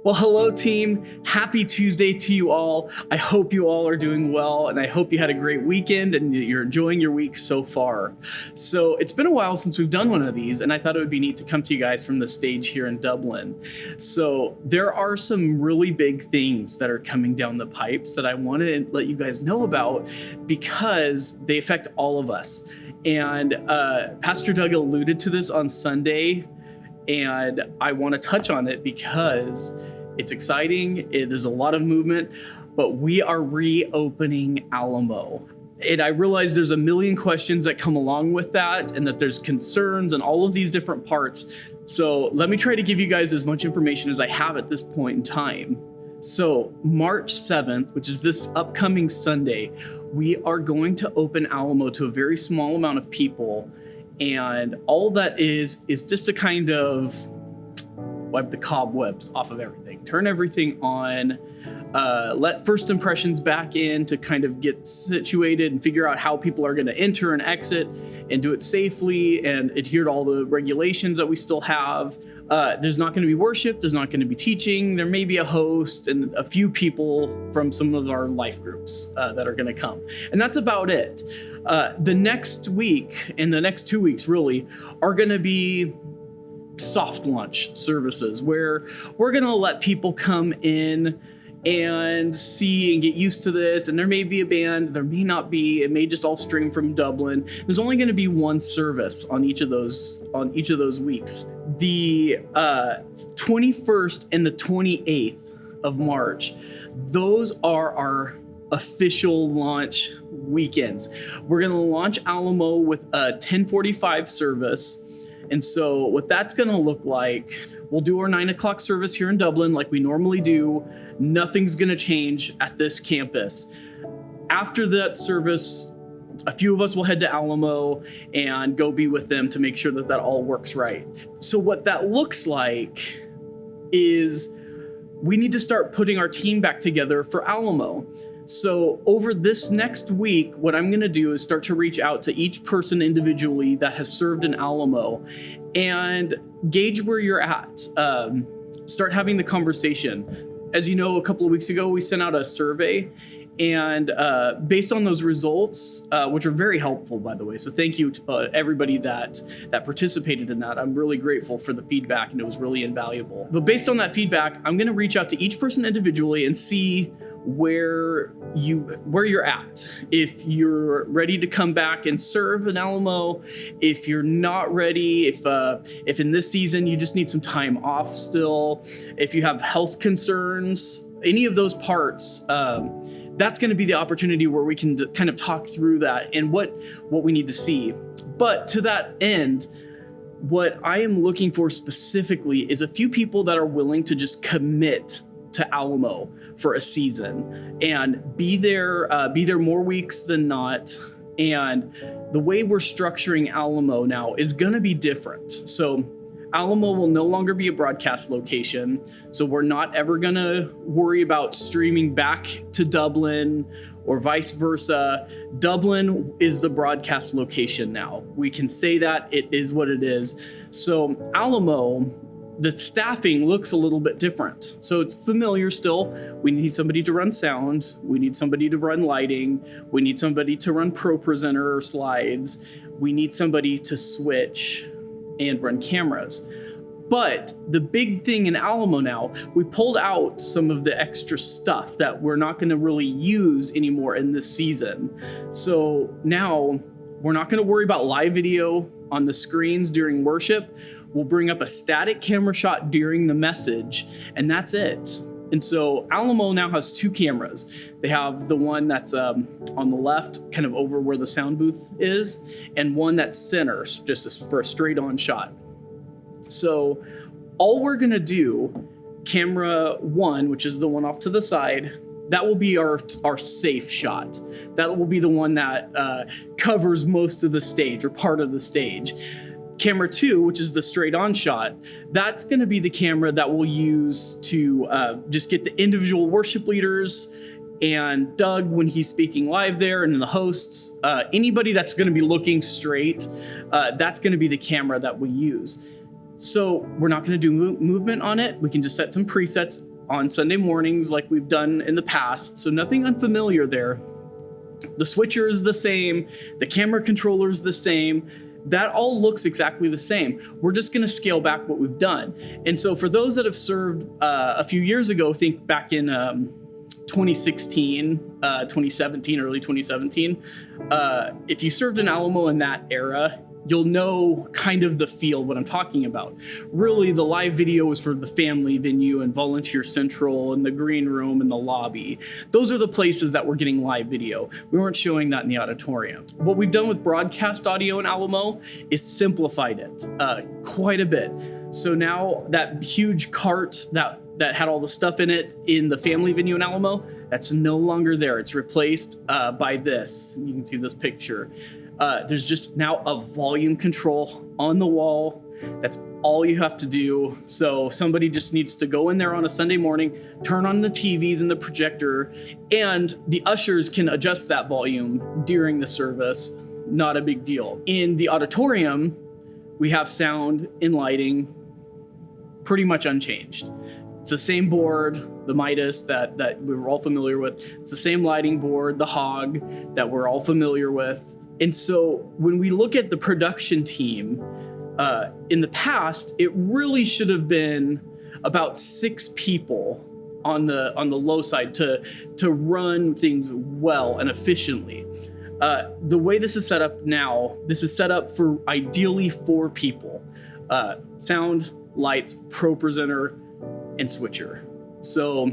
Well, hello, team. Happy Tuesday to you all. I hope you all are doing well, and I hope you had a great weekend and you're enjoying your week so far. So it's been a while since we've done one of these, and I thought it would be neat to come to you guys from the stage here in Dublin. So there are some really big things that are coming down the pipes that I want to let you guys know about because they affect all of us. And Pastor Doug alluded to this on Sunday, and I want to touch on it because it's exciting. There's a lot of movement, but we are reopening Alamo. And I realize there's a million questions that come along with that and that there's concerns and all of these different parts. So let me try to give you guys as much information as I have at this point in time. So March 7th, which is this upcoming Sunday, we are going to open Alamo to a very small amount of people. And all that is just to kind of wipe the cobwebs off of everything, turn everything on, let first impressions back in to kind of get situated and figure out how people are going to enter and exit and do it safely and adhere to all the regulations that we still have. There's not going to be worship. There's not going to be teaching. There may be a host and a few people from some of our life groups that are going to come. And that's about it. The next week and the next 2 weeks really are going to be soft launch services where we're going to let people come in and see and get used to this. And there may be a band, there may not be, it may just all stream from Dublin. There's only going to be one service on each of those weeks. The 21st and the 28th of March, those are our official launch weekends. We're going to launch Alamo with a 10:45 service. And so what that's going to look like, we'll do our 9 o'clock service here in Dublin like we normally do. Nothing's going to change at this campus. After that service, a few of us will head to Alamo and go be with them to make sure that all works right. So what that looks like is we need to start putting our team back together for Alamo. So over this next week, what I'm going to do is start to reach out to each person individually that has served in Alamo and gauge where you're at. Start having the conversation. As you know, a couple of weeks ago, we sent out a survey, and based on those results, which are very helpful, by the way. So thank you to everybody that participated in that. I'm really grateful for the feedback, and it was really invaluable. But based on that feedback, I'm going to reach out to each person individually and see where you're at. If you're ready to come back and serve in Alamo, if you're not ready, if in this season you just need some time off still, if you have health concerns, any of those parts, that's going to be the opportunity where we can kind of talk through that and what we need to see. But to that end, what I am looking for specifically is a few people that are willing to just commit to Alamo for a season and be there more weeks than not. And the way we're structuring Alamo now is going to be different. So Alamo will no longer be a broadcast location. So we're not ever going to worry about streaming back to Dublin or vice versa. Dublin is the broadcast location now. We can say that it is what it is. So Alamo, the staffing looks a little bit different. So it's familiar still. We need somebody to run sound. We need somebody to run lighting. We need somebody to run ProPresenter or slides. We need somebody to switch and run cameras. But the big thing in Alamo now, we pulled out some of the extra stuff that we're not going to really use anymore in this season. So now we're not going to worry about live video on the screens during worship. We'll bring up a static camera shot during the message, and that's it. And so Alamo now has 2 cameras. They have the one that's on the left, kind of over where the sound booth is, and one that's center, just for a straight on shot. So all we're gonna do, camera 1, which is the one off to the side, that will be our safe shot. That will be the one that covers most of the stage or part of the stage. Camera 2, which is the straight on shot, that's going to be the camera that we'll use to just get the individual worship leaders and Doug when he's speaking live there, and the hosts, anybody that's going to be looking straight, that's going to be the camera that we use. So we're not going to do movement on it. We can just set some presets. on Sunday mornings like we've done in the past, so nothing unfamiliar there. The switcher is the same, the camera controller is the same. That all looks exactly the same. We're just going to scale back what we've done. And so for those that have served a few years ago, think back in 2016, 2017, early 2017, if you served in Alamo in that era, you'll know kind of the feel of what I'm talking about. Really, the live video was for the family venue and Volunteer Central and the green room and the lobby. Those are the places that were getting live video. We weren't showing that in the auditorium. What we've done with broadcast audio in Alamo is simplified it quite a bit. So now that huge cart that had all the stuff in it in the family venue in Alamo, that's no longer there. It's replaced by this. You can see this picture. There's just now a volume control on the wall. That's all you have to do. So somebody just needs to go in there on a Sunday morning, turn on the TVs and the projector, and the ushers can adjust that volume during the service. Not a big deal. In the auditorium, we have sound and lighting pretty much unchanged. It's the same board, the Midas that we were all familiar with. It's the same lighting board, the Hog that we're all familiar with. And so when we look at the production team, in the past, it really should have been about 6 people on the low side to run things well and efficiently. The way this is set up now, this is set up for ideally 4 people: sound, lights, pro presenter, and switcher. So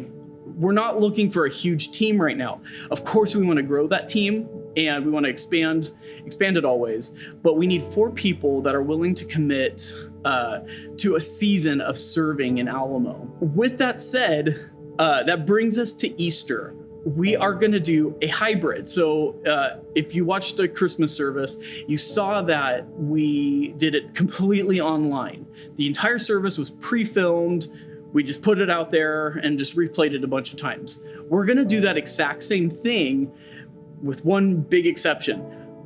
we're not looking for a huge team right now. Of course, we want to grow that team and we want to expand it always, but we need 4 people that are willing to commit to a season of serving in Alamo. With that said, that brings us to Easter. We are going to do a hybrid. So if you watched the Christmas service, you saw that we did it completely online. The entire service was pre-filmed. We just put it out there and just replayed it a bunch of times. We're going to do that exact same thing with one big exception.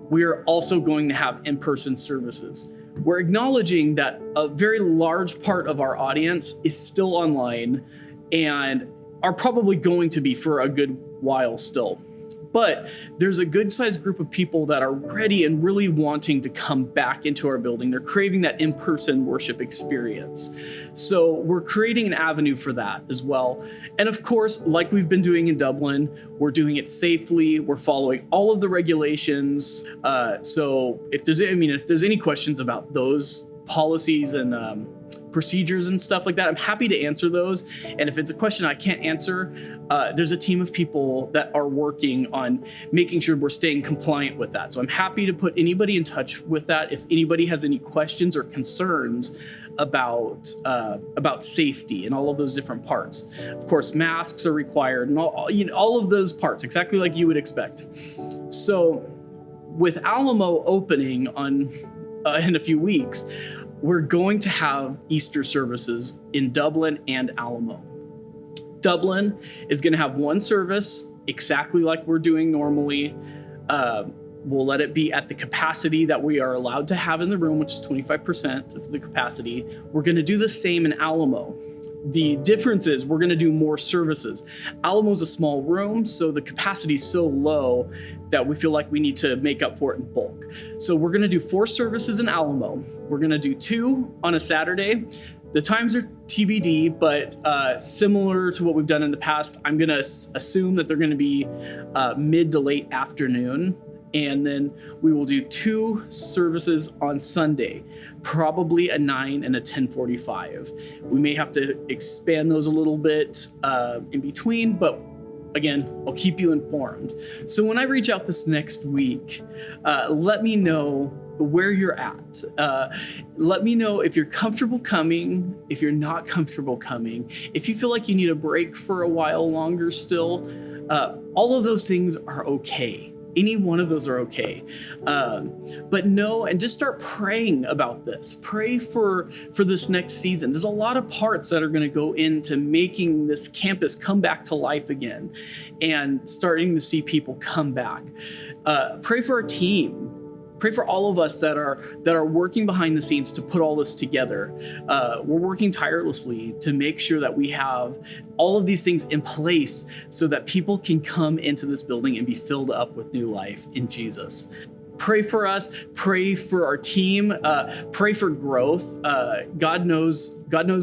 We are also going to have in-person services. We're acknowledging that a very large part of our audience is still online and are probably going to be for a good while still. But there's a good sized group of people that are ready and really wanting to come back into our building. They're craving that in-person worship experience. So we're creating an avenue for that as well. And of course, like we've been doing in Dublin, we're doing it safely. We're following all of the regulations. So if there's any questions about those policies and procedures and stuff like that, I'm happy to answer those. And if it's a question I can't answer, there's a team of people that are working on making sure we're staying compliant with that. So I'm happy to put anybody in touch with that if anybody has any questions or concerns about safety and all of those different parts. Of course, masks are required and all of those parts, exactly like you would expect. So with Alamo opening in a few weeks, we're going to have Easter services in Dublin and Alamo. Dublin is going to have one service exactly like we're doing normally. We'll let it be at the capacity that we are allowed to have in the room, which is 25% of the capacity. We're going to do the same in Alamo. The difference is we're going to do more services. Alamo's a small room, so the capacity is so low that we feel like we need to make up for it in bulk. So we're going to do 4 services in Alamo. We're going to do 2 on a Saturday. The times are TBD, but similar to what we've done in the past, I'm going to assume that they're going to be mid to late afternoon. And then we will do 2 services on Sunday, probably a 9 and a 10:45. We may have to expand those a little bit in between, but again, I'll keep you informed. So when I reach out this next week, let me know where you're at. Let me know if you're comfortable coming, if you're not comfortable coming, if you feel like you need a break for a while longer still. All of those things are okay. Any one of those are okay. But know and just start praying about this. Pray for this next season. There's a lot of parts that are going to go into making this campus come back to life again and starting to see people come back. Pray for our team. Pray for all of us that are working behind the scenes to put all this together. We're working tirelessly to make sure that we have all of these things in place so that people can come into this building and be filled up with new life in Jesus. Pray for us, pray for our team, pray for growth. God knows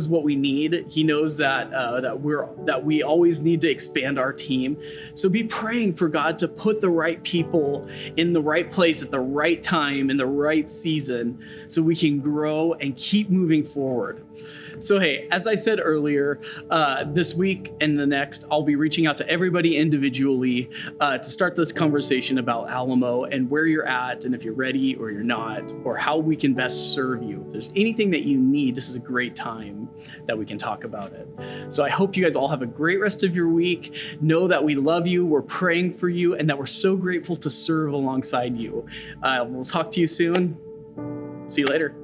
what we need. He knows that we always need to expand our team. So be praying for God to put the right people in the right place at the right time in the right season so we can grow and keep moving forward. So hey, as I said earlier, this week and the next, I'll be reaching out to everybody individually to start this conversation about Alamo and where you're at and if you're ready or you're not, or how we can best serve you. If there's anything that you need, this is a great time that we can talk about it. So I hope you guys all have a great rest of your week. Know that we love you, we're praying for you, and that we're so grateful to serve alongside you. We'll talk to you soon. See you later.